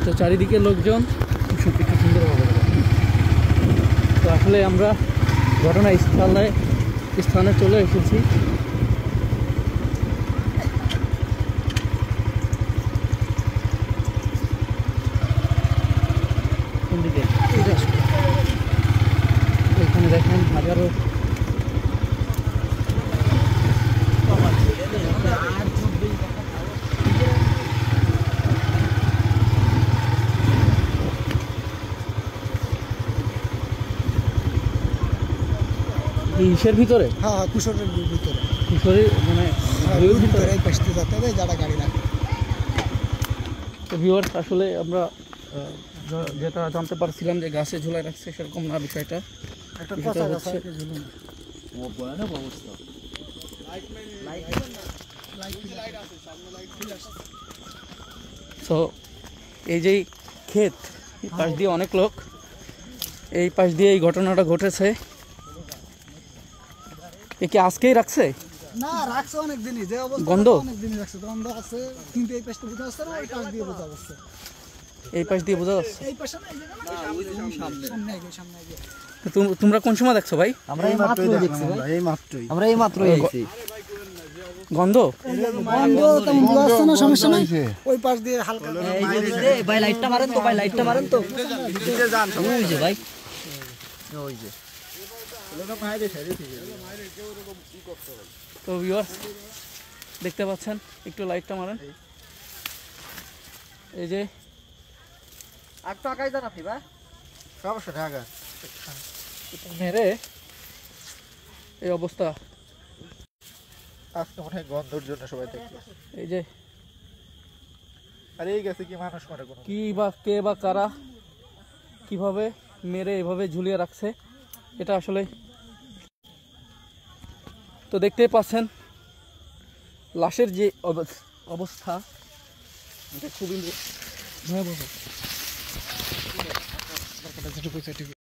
তো চারিদিকে লোকজন একটু সুন্দরভাবে। তো আসলে আমরা স্থানে চলে এসেছি। এখানে দেখেন হাজারো ইসের ভিতরে, হ্যাঁ কুশোরের ভিতরে, কুশোরের মানে ভিতরে পাশে যেতে হবে যারা গাড়ি রাখে। তো ভিউয়ার্স, আসলে আমরা যেটা জানতে পারছিলাম যে গাছে ঝুলাই রাখছে, সেরকম না বিষয়টা। একটা পচা গাছ আছে ঝুলুন। ও ভয়ানক অবস্থা। তো এই যে ক্ষেত, এই পাশ দিয়ে অনেক লোক, এই পাশ দিয়ে এই ঘটনাটা ঘটেছে। এ কি আজকেই রাখছে? না, রাখছে অনেক দিনই, যে অবস্থা গন্ধ অনেক দিনই রাখছে, গন্ধ আছে। কিন্তু এই পাশটা বোঝা যাচ্ছে না, এই পাশ দিয়ে বোঝা যাচ্ছে। এই পাশ দিয়ে বোঝা যাচ্ছে। এই পাশে না, এই জায়গা না, সামনে আগে, সামনে আগে। তোমরা কোন সময় দেখছো ভাই? আমরা এই মাত্রই দেখছি ভাই, আমরা এই মাত্রই দেখছি। গন্ধ গন্ধ তেমন বোঝা যাচ্ছে না, সমস্যা নাই। ওই পাশ দিয়ে হালকা ভাই লাইটটা মারেন তো, ভাই লাইটটা মারেন তো। ওই যে ভাই, ওই যে তো ভিউয়ার্স দেখতে পাচ্ছেন, একটু লাইটটা মারেন। এই যে একটু আগাই যান আপনি ভাই, সমস্যা নেই আগা মেরে এই অবস্থা। আজকে মনে হয় গন্ধর জন্য সবাই দেখছে। এই যে আর এই গেছে কি মানুষ মারে কোনো, কি বা কে বা কারা কিভাবে মেরে এভাবে ঝুলিয়ে রাখছে, এটা আসলে তো দেখতেই পাচ্ছেন। লাশের যে অবস্থা, এটা খুবই ভয়াবহ।